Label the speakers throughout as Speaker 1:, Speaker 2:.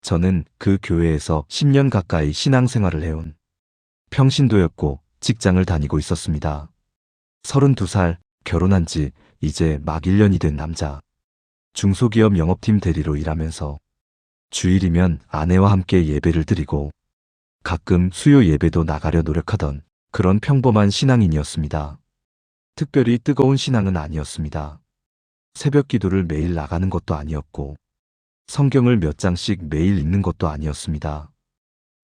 Speaker 1: 저는 그 교회에서 10년 가까이 신앙생활을 해온 평신도였고 직장을 다니고 있었습니다. 32살, 결혼한 지 이제 막 1년이 된 남자. 중소기업 영업팀 대리로 일하면서 주일이면 아내와 함께 예배를 드리고 가끔 수요 예배도 나가려 노력하던 그런 평범한 신앙인이었습니다. 특별히 뜨거운 신앙은 아니었습니다. 새벽 기도를 매일 나가는 것도 아니었고 성경을 몇 장씩 매일 읽는 것도 아니었습니다.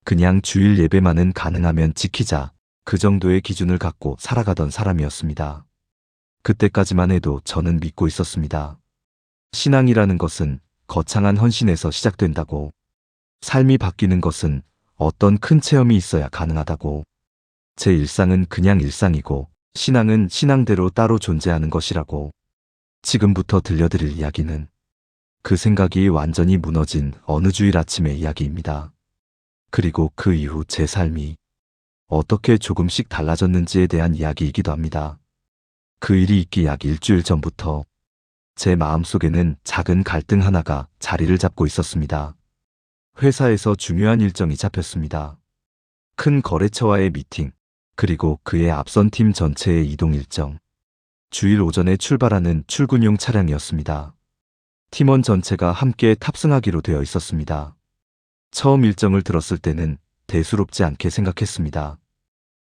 Speaker 1: 그냥 주일 예배만은 가능하면 지키자, 그 정도의 기준을 갖고 살아가던 사람이었습니다. 그때까지만 해도 저는 믿고 있었습니다. 신앙이라는 것은 거창한 헌신에서 시작된다고, 삶이 바뀌는 것은 어떤 큰 체험이 있어야 가능하다고, 제 일상은 그냥 일상이고 신앙은 신앙대로 따로 존재하는 것이라고. 지금부터 들려드릴 이야기는 그 생각이 완전히 무너진 어느 주일 아침의 이야기입니다. 그리고 그 이후 제 삶이 어떻게 조금씩 달라졌는지에 대한 이야기이기도 합니다. 그 일이 있기 약 일주일 전부터 제 마음속에는 작은 갈등 하나가 자리를 잡고 있었습니다. 회사에서 중요한 일정이 잡혔습니다. 큰 거래처와의 미팅, 그리고 그에 앞선 팀 전체의 이동 일정. 주일 오전에 출발하는 출근용 차량이었습니다. 팀원 전체가 함께 탑승하기로 되어 있었습니다. 처음 일정을 들었을 때는 대수롭지 않게 생각했습니다.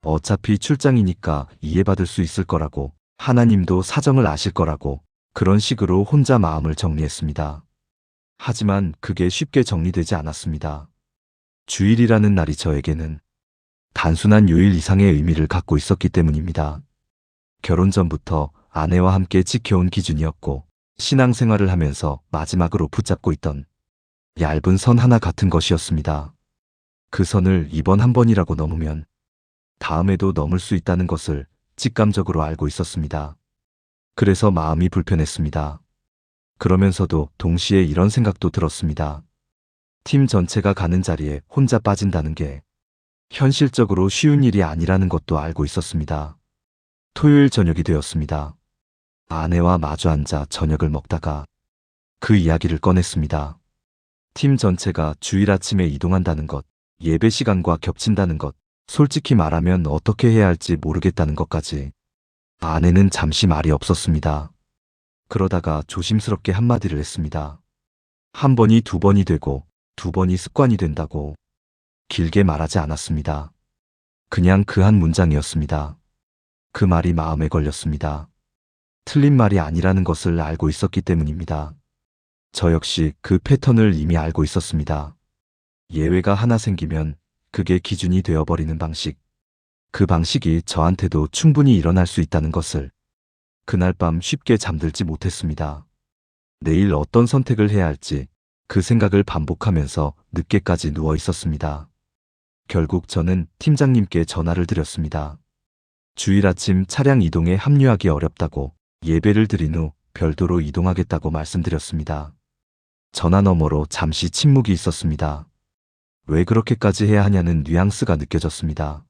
Speaker 1: 어차피 출장이니까 이해받을 수 있을 거라고, 하나님도 사정을 아실 거라고, 그런 식으로 혼자 마음을 정리했습니다. 하지만 그게 쉽게 정리되지 않았습니다. 주일이라는 날이 저에게는 단순한 요일 이상의 의미를 갖고 있었기 때문입니다. 결혼 전부터 아내와 함께 지켜온 기준이었고, 신앙생활을 하면서 마지막으로 붙잡고 있던 얇은 선 하나 같은 것이었습니다. 그 선을 이번 한 번이라고 넘으면 다음에도 넘을 수 있다는 것을 직감적으로 알고 있었습니다. 그래서 마음이 불편했습니다. 그러면서도 동시에 이런 생각도 들었습니다. 팀 전체가 가는 자리에 혼자 빠진다는 게 현실적으로 쉬운 일이 아니라는 것도 알고 있었습니다. 토요일 저녁이 되었습니다. 아내와 마주 앉아 저녁을 먹다가 그 이야기를 꺼냈습니다. 팀 전체가 주일 아침에 이동한다는 것, 예배 시간과 겹친다는 것, 솔직히 말하면 어떻게 해야 할지 모르겠다는 것까지. 아내는 잠시 말이 없었습니다. 그러다가 조심스럽게 한마디를 했습니다. 한 번이 두 번이 되고 두 번이 습관이 된다고. 길게 말하지 않았습니다. 그냥 그 한 문장이었습니다. 그 말이 마음에 걸렸습니다. 틀린 말이 아니라는 것을 알고 있었기 때문입니다. 저 역시 그 패턴을 이미 알고 있었습니다. 예외가 하나 생기면 그게 기준이 되어버리는 방식. 그 방식이 저한테도 충분히 일어날 수 있다는 것을. 그날 밤 쉽게 잠들지 못했습니다. 내일 어떤 선택을 해야 할지 그 생각을 반복하면서 늦게까지 누워 있었습니다. 결국 저는 팀장님께 전화를 드렸습니다. 주일 아침 차량 이동에 합류하기 어렵다고, 예배를 드린 후 별도로 이동하겠다고 말씀드렸습니다. 전화 너머로 잠시 침묵이 있었습니다. 왜 그렇게까지 해야 하냐는 뉘앙스가 느껴졌습니다.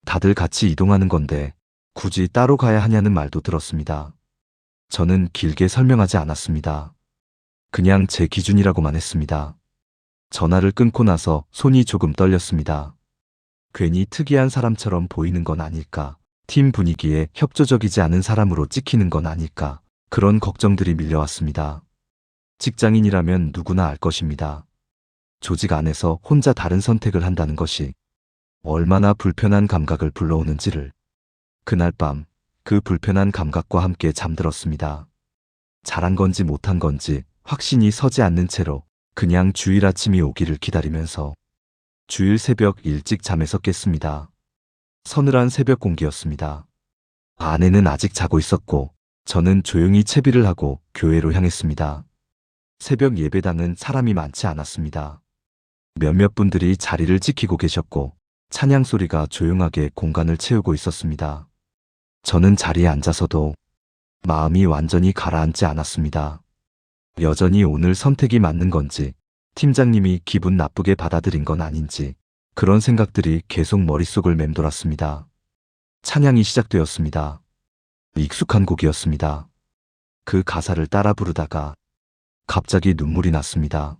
Speaker 1: 다들 같이 이동하는 건데 굳이 따로 가야 하냐는 말도 들었습니다. 저는 길게 설명하지 않았습니다. 그냥 제 기준이라고만 했습니다. 전화를 끊고 나서 손이 조금 떨렸습니다. 괜히 특이한 사람처럼 보이는 건 아닐까, 팀 분위기에 협조적이지 않은 사람으로 찍히는 건 아닐까, 그런 걱정들이 밀려왔습니다. 직장인이라면 누구나 알 것입니다. 조직 안에서 혼자 다른 선택을 한다는 것이 얼마나 불편한 감각을 불러오는지를. 그날 밤 그 불편한 감각과 함께 잠들었습니다. 잘한 건지 못한 건지 확신이 서지 않는 채로 그냥 주일 아침이 오기를 기다리면서 주일 새벽 일찍 잠에서 깼습니다. 서늘한 새벽 공기였습니다. 아내는 아직 자고 있었고 저는 조용히 채비를 하고 교회로 향했습니다. 새벽 예배당은 사람이 많지 않았습니다. 몇몇 분들이 자리를 지키고 계셨고 찬양 소리가 조용하게 공간을 채우고 있었습니다. 저는 자리에 앉아서도 마음이 완전히 가라앉지 않았습니다. 여전히 오늘 선택이 맞는 건지, 팀장님이 기분 나쁘게 받아들인 건 아닌지, 그런 생각들이 계속 머릿속을 맴돌았습니다. 찬양이 시작되었습니다. 익숙한 곡이었습니다. 그 가사를 따라 부르다가 갑자기 눈물이 났습니다.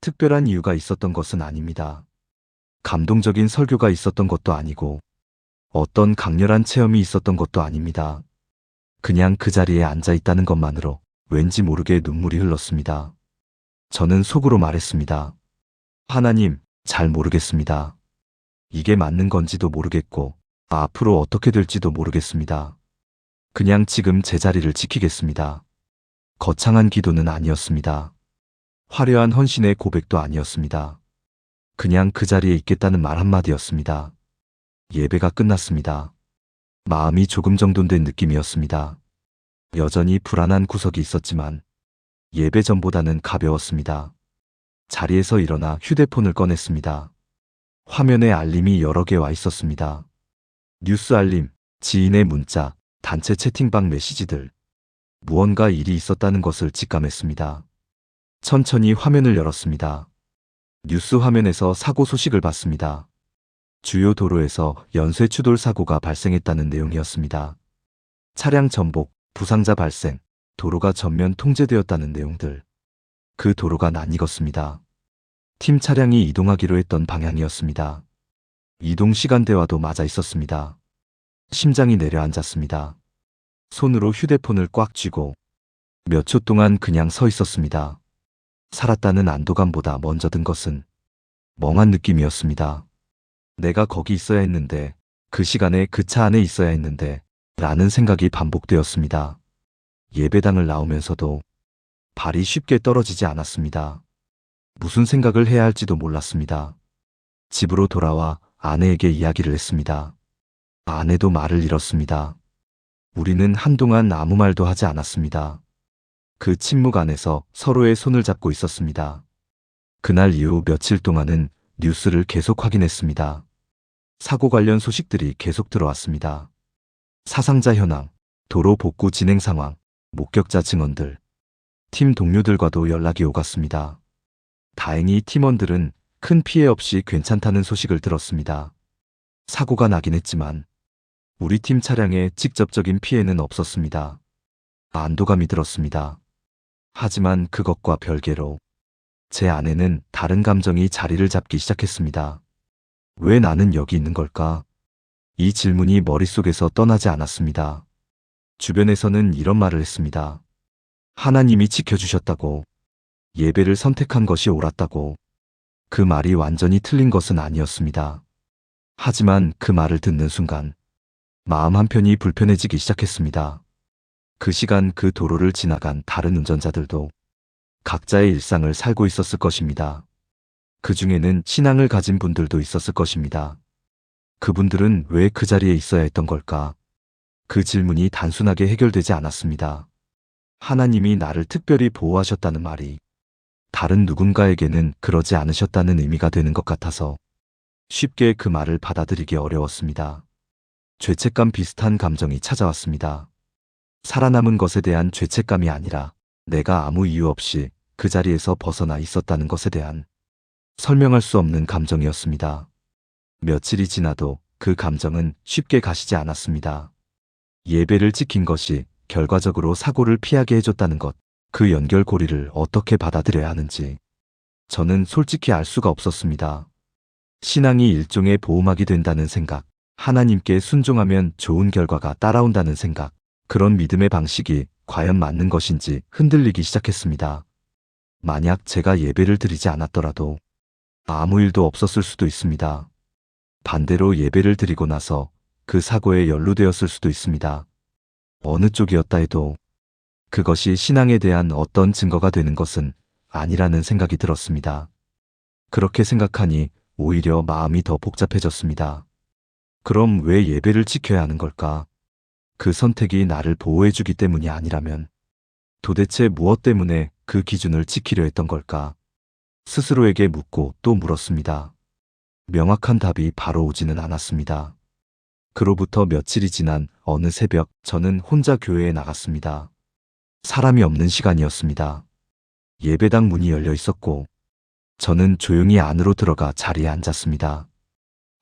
Speaker 1: 특별한 이유가 있었던 것은 아닙니다. 감동적인 설교가 있었던 것도 아니고 어떤 강렬한 체험이 있었던 것도 아닙니다. 그냥 그 자리에 앉아 있다는 것만으로 왠지 모르게 눈물이 흘렀습니다. 저는 속으로 말했습니다. 하나님, 잘 모르겠습니다. 이게 맞는 건지도 모르겠고 앞으로 어떻게 될지도 모르겠습니다. 그냥 지금 제 자리를 지키겠습니다. 거창한 기도는 아니었습니다. 화려한 헌신의 고백도 아니었습니다. 그냥 그 자리에 있겠다는 말 한마디였습니다. 예배가 끝났습니다. 마음이 조금 정돈된 느낌이었습니다. 여전히 불안한 구석이 있었지만 예배 전보다는 가벼웠습니다. 자리에서 일어나 휴대폰을 꺼냈습니다. 화면에 알림이 여러 개 와 있었습니다. 뉴스 알림, 지인의 문자, 단체 채팅방 메시지들. 무언가 일이 있었다는 것을 직감했습니다. 천천히 화면을 열었습니다. 뉴스 화면에서 사고 소식을 봤습니다. 주요 도로에서 연쇄 추돌 사고가 발생했다는 내용이었습니다. 차량 전복, 부상자 발생, 도로가 전면 통제되었다는 내용들. 그 도로가 낯익었습니다. 팀 차량이 이동하기로 했던 방향이었습니다. 이동 시간대와도 맞아 있었습니다. 심장이 내려앉았습니다. 손으로 휴대폰을 꽉 쥐고 몇 초 동안 그냥 서 있었습니다. 살았다는 안도감보다 먼저 든 것은 멍한 느낌이었습니다. 내가 거기 있어야 했는데, 그 시간에 그 차 안에 있어야 했는데 라는 생각이 반복되었습니다. 예배당을 나오면서도 발이 쉽게 떨어지지 않았습니다. 무슨 생각을 해야 할지도 몰랐습니다. 집으로 돌아와 아내에게 이야기를 했습니다. 아내도 말을 잃었습니다. 우리는 한동안 아무 말도 하지 않았습니다. 그 침묵 안에서 서로의 손을 잡고 있었습니다. 그날 이후 며칠 동안은 뉴스를 계속 확인했습니다. 사고 관련 소식들이 계속 들어왔습니다. 사상자 현황, 도로 복구 진행 상황, 목격자 증언들. 팀 동료들과도 연락이 오갔습니다. 다행히 팀원들은 큰 피해 없이 괜찮다는 소식을 들었습니다. 사고가 나긴 했지만 우리 팀 차량에 직접적인 피해는 없었습니다. 안도감이 들었습니다. 하지만 그것과 별개로 제 안에는 다른 감정이 자리를 잡기 시작했습니다. 왜 나는 여기 있는 걸까? 이 질문이 머릿속에서 떠나지 않았습니다. 주변에서는 이런 말을 했습니다. 하나님이 지켜주셨다고, 예배를 선택한 것이 옳았다고. 그 말이 완전히 틀린 것은 아니었습니다. 하지만 그 말을 듣는 순간 마음 한편이 불편해지기 시작했습니다. 그 시간 그 도로를 지나간 다른 운전자들도 각자의 일상을 살고 있었을 것입니다. 그 중에는 신앙을 가진 분들도 있었을 것입니다. 그분들은 왜 그 자리에 있어야 했던 걸까? 그 질문이 단순하게 해결되지 않았습니다. 하나님이 나를 특별히 보호하셨다는 말이 다른 누군가에게는 그러지 않으셨다는 의미가 되는 것 같아서 쉽게 그 말을 받아들이기 어려웠습니다. 죄책감 비슷한 감정이 찾아왔습니다. 살아남은 것에 대한 죄책감이 아니라 내가 아무 이유 없이 그 자리에서 벗어나 있었다는 것에 대한 설명할 수 없는 감정이었습니다. 며칠이 지나도 그 감정은 쉽게 가시지 않았습니다. 예배를 지킨 것이 결과적으로 사고를 피하게 해줬다는 것, 그 연결고리를 어떻게 받아들여야 하는지 저는 솔직히 알 수가 없었습니다. 신앙이 일종의 보호막이 된다는 생각, 하나님께 순종하면 좋은 결과가 따라온다는 생각, 그런 믿음의 방식이 과연 맞는 것인지 흔들리기 시작했습니다. 만약 제가 예배를 드리지 않았더라도 아무 일도 없었을 수도 있습니다. 반대로 예배를 드리고 나서 그 사고에 연루되었을 수도 있습니다. 어느 쪽이었다 해도 그것이 신앙에 대한 어떤 증거가 되는 것은 아니라는 생각이 들었습니다. 그렇게 생각하니 오히려 마음이 더 복잡해졌습니다. 그럼 왜 예배를 지켜야 하는 걸까? 그 선택이 나를 보호해주기 때문이 아니라면 도대체 무엇 때문에 그 기준을 지키려 했던 걸까? 스스로에게 묻고 또 물었습니다. 명확한 답이 바로 오지는 않았습니다. 그로부터 며칠이 지난 어느 새벽 저는 혼자 교회에 나갔습니다. 사람이 없는 시간이었습니다. 예배당 문이 열려 있었고 저는 조용히 안으로 들어가 자리에 앉았습니다.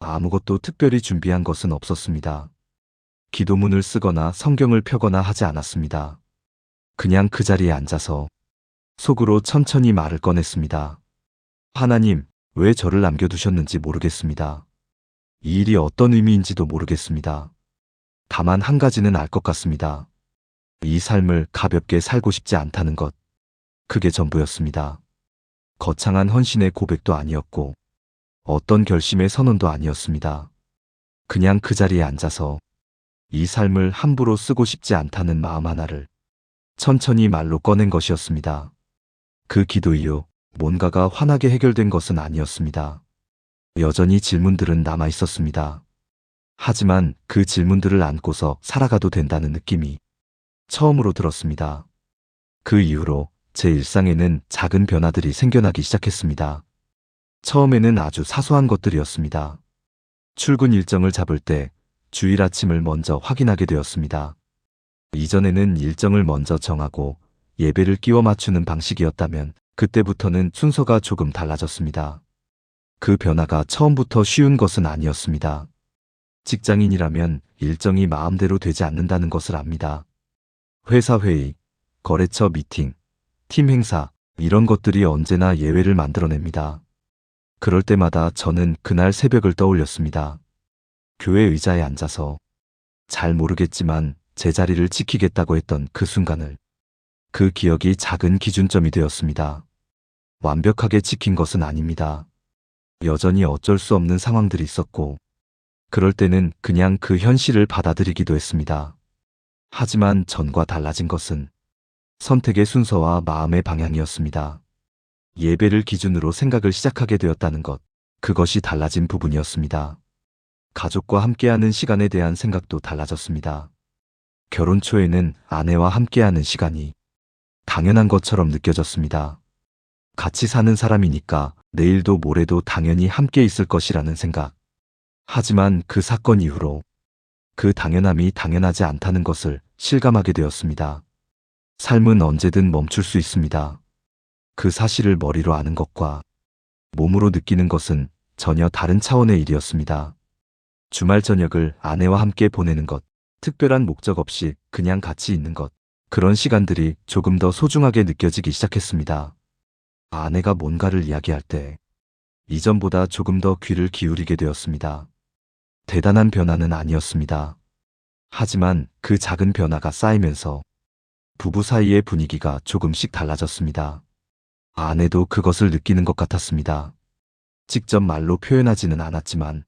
Speaker 1: 아무것도 특별히 준비한 것은 없었습니다. 기도문을 쓰거나 성경을 펴거나 하지 않았습니다. 그냥 그 자리에 앉아서 속으로 천천히 말을 꺼냈습니다. 하나님, 왜 저를 남겨두셨는지 모르겠습니다. 이 일이 어떤 의미인지도 모르겠습니다. 다만 한 가지는 알 것 같습니다. 이 삶을 가볍게 살고 싶지 않다는 것. 그게 전부였습니다. 거창한 헌신의 고백도 아니었고, 어떤 결심의 선언도 아니었습니다. 그냥 그 자리에 앉아서 이 삶을 함부로 쓰고 싶지 않다는 마음 하나를 천천히 말로 꺼낸 것이었습니다. 그 기도 이후 뭔가가 환하게 해결된 것은 아니었습니다. 여전히 질문들은 남아 있었습니다. 하지만 그 질문들을 안고서 살아가도 된다는 느낌이 처음으로 들었습니다. 그 이후로 제 일상에는 작은 변화들이 생겨나기 시작했습니다. 처음에는 아주 사소한 것들이었습니다. 출근 일정을 잡을 때 주일 아침을 먼저 확인하게 되었습니다. 이전에는 일정을 먼저 정하고 예배를 끼워 맞추는 방식이었다면 그때부터는 순서가 조금 달라졌습니다. 그 변화가 처음부터 쉬운 것은 아니었습니다. 직장인이라면 일정이 마음대로 되지 않는다는 것을 압니다. 회사 회의, 거래처 미팅, 팀 행사, 이런 것들이 언제나 예외를 만들어냅니다. 그럴 때마다 저는 그날 새벽을 떠올렸습니다. 교회 의자에 앉아서 잘 모르겠지만 제 자리를 지키겠다고 했던 그 순간을. 그 기억이 작은 기준점이 되었습니다. 완벽하게 지킨 것은 아닙니다. 여전히 어쩔 수 없는 상황들이 있었고, 그럴 때는 그냥 그 현실을 받아들이기도 했습니다. 하지만 전과 달라진 것은 선택의 순서와 마음의 방향이었습니다. 예배를 기준으로 생각을 시작하게 되었다는 것, 그것이 달라진 부분이었습니다. 가족과 함께하는 시간에 대한 생각도 달라졌습니다. 결혼 초에는 아내와 함께하는 시간이 당연한 것처럼 느껴졌습니다. 같이 사는 사람이니까 내일도 모레도 당연히 함께 있을 것이라는 생각. 하지만 그 사건 이후로 그 당연함이 당연하지 않다는 것을 실감하게 되었습니다. 삶은 언제든 멈출 수 있습니다. 그 사실을 머리로 아는 것과 몸으로 느끼는 것은 전혀 다른 차원의 일이었습니다. 주말 저녁을 아내와 함께 보내는 것, 특별한 목적 없이 그냥 같이 있는 것, 그런 시간들이 조금 더 소중하게 느껴지기 시작했습니다. 아내가 뭔가를 이야기할 때 이전보다 조금 더 귀를 기울이게 되었습니다. 대단한 변화는 아니었습니다. 하지만 그 작은 변화가 쌓이면서 부부 사이의 분위기가 조금씩 달라졌습니다. 아내도 그것을 느끼는 것 같았습니다. 직접 말로 표현하지는 않았지만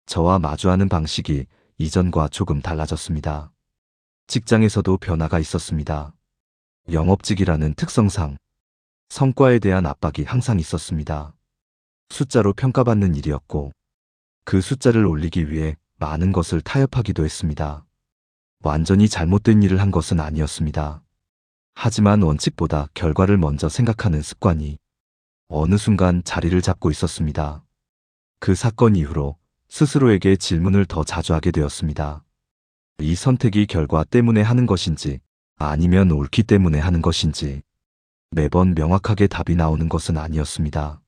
Speaker 1: 저와 마주하는 방식이 이전과 조금 달라졌습니다. 직장에서도 변화가 있었습니다. 영업직이라는 특성상 성과에 대한 압박이 항상 있었습니다. 숫자로 평가받는 일이었고 그 숫자를 올리기 위해 많은 것을 타협하기도 했습니다. 완전히 잘못된 일을 한 것은 아니었습니다. 하지만 원칙보다 결과를 먼저 생각하는 습관이 어느 순간 자리를 잡고 있었습니다. 그 사건 이후로 스스로에게 질문을 더 자주 하게 되었습니다. 이 선택이 결과 때문에 하는 것인지 아니면 옳기 때문에 하는 것인지 매번 명확하게 답이 나오는 것은 아니었습니다.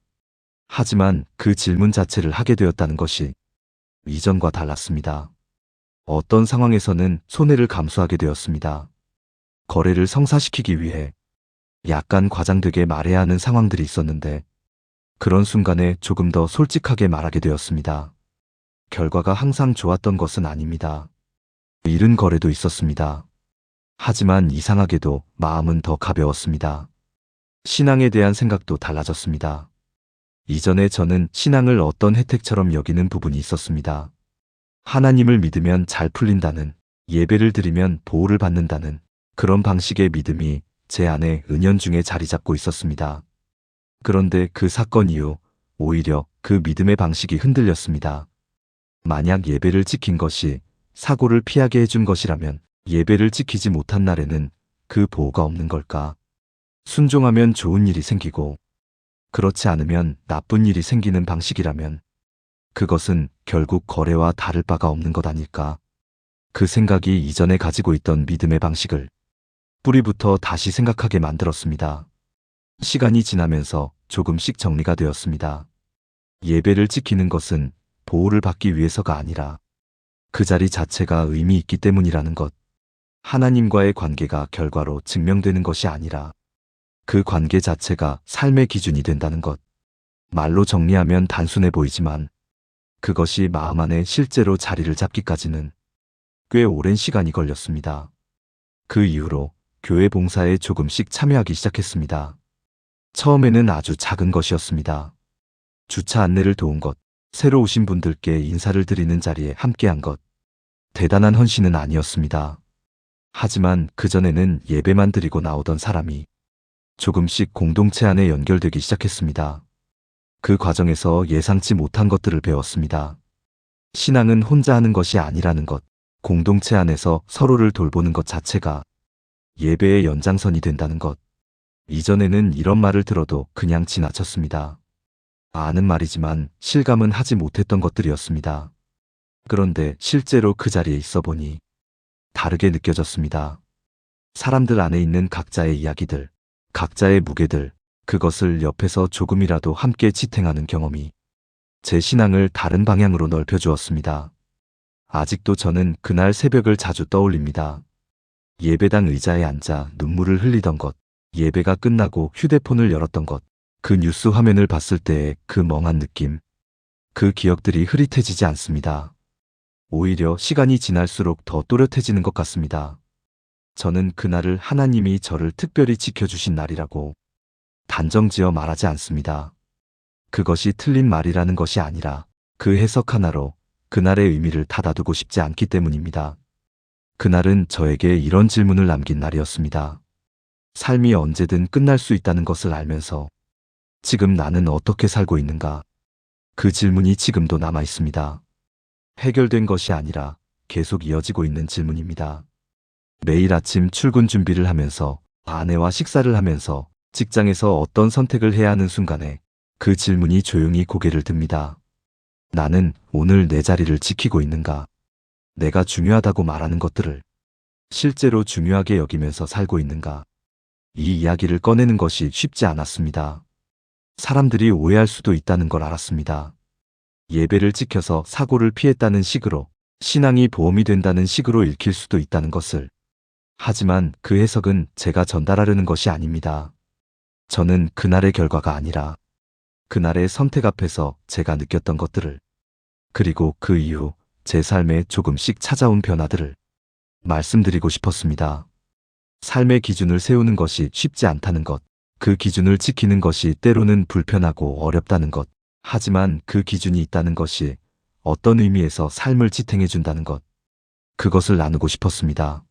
Speaker 1: 하지만 그 질문 자체를 하게 되었다는 것이 이전과 달랐습니다. 어떤 상황에서는 손해를 감수하게 되었습니다. 거래를 성사시키기 위해 약간 과장되게 말해야 하는 상황들이 있었는데 그런 순간에 조금 더 솔직하게 말하게 되었습니다. 결과가 항상 좋았던 것은 아닙니다. 잃은 거래도 있었습니다. 하지만 이상하게도 마음은 더 가벼웠습니다. 신앙에 대한 생각도 달라졌습니다. 이전에 저는 신앙을 어떤 혜택처럼 여기는 부분이 있었습니다. 하나님을 믿으면 잘 풀린다는, 예배를 드리면 보호를 받는다는 그런 방식의 믿음이 제 안에 은연중에 자리 잡고 있었습니다. 그런데 그 사건 이후 오히려 그 믿음의 방식이 흔들렸습니다. 만약 예배를 지킨 것이 사고를 피하게 해준 것이라면 예배를 지키지 못한 날에는 그 보호가 없는 걸까? 순종하면 좋은 일이 생기고 그렇지 않으면 나쁜 일이 생기는 방식이라면 그것은 결국 거래와 다를 바가 없는 것 아닐까? 그 생각이 이전에 가지고 있던 믿음의 방식을 뿌리부터 다시 생각하게 만들었습니다. 시간이 지나면서 조금씩 정리가 되었습니다. 예배를 지키는 것은 보호를 받기 위해서가 아니라 그 자리 자체가 의미 있기 때문이라는 것. 하나님과의 관계가 결과로 증명되는 것이 아니라 그 관계 자체가 삶의 기준이 된다는 것. 말로 정리하면 단순해 보이지만 그것이 마음 안에 실제로 자리를 잡기까지는 꽤 오랜 시간이 걸렸습니다. 그 이후로 교회 봉사에 조금씩 참여하기 시작했습니다. 처음에는 아주 작은 것이었습니다. 주차 안내를 도운 것, 새로 오신 분들께 인사를 드리는 자리에 함께한 것. 대단한 헌신은 아니었습니다. 하지만 그전에는 예배만 드리고 나오던 사람이 조금씩 공동체 안에 연결되기 시작했습니다. 그 과정에서 예상치 못한 것들을 배웠습니다. 신앙은 혼자 하는 것이 아니라는 것, 공동체 안에서 서로를 돌보는 것 자체가 예배의 연장선이 된다는 것. 이전에는 이런 말을 들어도 그냥 지나쳤습니다. 아는 말이지만 실감은 하지 못했던 것들이었습니다. 그런데 실제로 그 자리에 있어 보니 다르게 느껴졌습니다. 사람들 안에 있는 각자의 이야기들, 각자의 무게들, 그것을 옆에서 조금이라도 함께 지탱하는 경험이 제 신앙을 다른 방향으로 넓혀주었습니다. 아직도 저는 그날 새벽을 자주 떠올립니다. 예배당 의자에 앉아 눈물을 흘리던 것, 예배가 끝나고 휴대폰을 열었던 것, 그 뉴스 화면을 봤을 때의 그 멍한 느낌, 그 기억들이 흐릿해지지 않습니다. 오히려 시간이 지날수록 더 또렷해지는 것 같습니다. 저는 그날을 하나님이 저를 특별히 지켜주신 날이라고 단정지어 말하지 않습니다. 그것이 틀린 말이라는 것이 아니라 그 해석 하나로 그날의 의미를 닫아두고 싶지 않기 때문입니다. 그날은 저에게 이런 질문을 남긴 날이었습니다. 삶이 언제든 끝날 수 있다는 것을 알면서 지금 나는 어떻게 살고 있는가? 그 질문이 지금도 남아 있습니다. 해결된 것이 아니라 계속 이어지고 있는 질문입니다. 매일 아침 출근 준비를 하면서 아내와 식사를 하면서 직장에서 어떤 선택을 해야 하는 순간에 그 질문이 조용히 고개를 듭니다. 나는 오늘 내 자리를 지키고 있는가? 내가 중요하다고 말하는 것들을 실제로 중요하게 여기면서 살고 있는가? 이 이야기를 꺼내는 것이 쉽지 않았습니다. 사람들이 오해할 수도 있다는 걸 알았습니다. 예배를 지켜서 사고를 피했다는 식으로, 신앙이 보험이 된다는 식으로 읽힐 수도 있다는 것을. 하지만 그 해석은 제가 전달하려는 것이 아닙니다. 저는 그날의 결과가 아니라 그날의 선택 앞에서 제가 느꼈던 것들을, 그리고 그 이후 제 삶에 조금씩 찾아온 변화들을 말씀드리고 싶었습니다. 삶의 기준을 세우는 것이 쉽지 않다는 것, 그 기준을 지키는 것이 때로는 불편하고 어렵다는 것, 하지만 그 기준이 있다는 것이 어떤 의미에서 삶을 지탱해 준다는 것, 그것을 나누고 싶었습니다.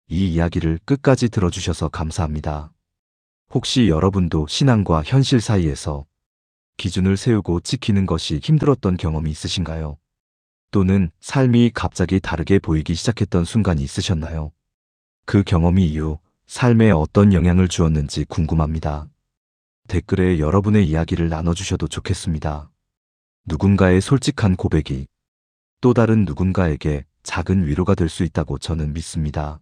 Speaker 1: 이 이야기를 끝까지 들어주셔서 감사합니다. 혹시 여러분도 신앙과 현실 사이에서 기준을 세우고 지키는 것이 힘들었던 경험이 있으신가요? 또는 삶이 갑자기 다르게 보이기 시작했던 순간이 있으셨나요? 그 경험이 이후 삶에 어떤 영향을 주었는지 궁금합니다. 댓글에 여러분의 이야기를 나눠주셔도 좋겠습니다. 누군가의 솔직한 고백이 또 다른 누군가에게 작은 위로가 될 수 있다고 저는 믿습니다.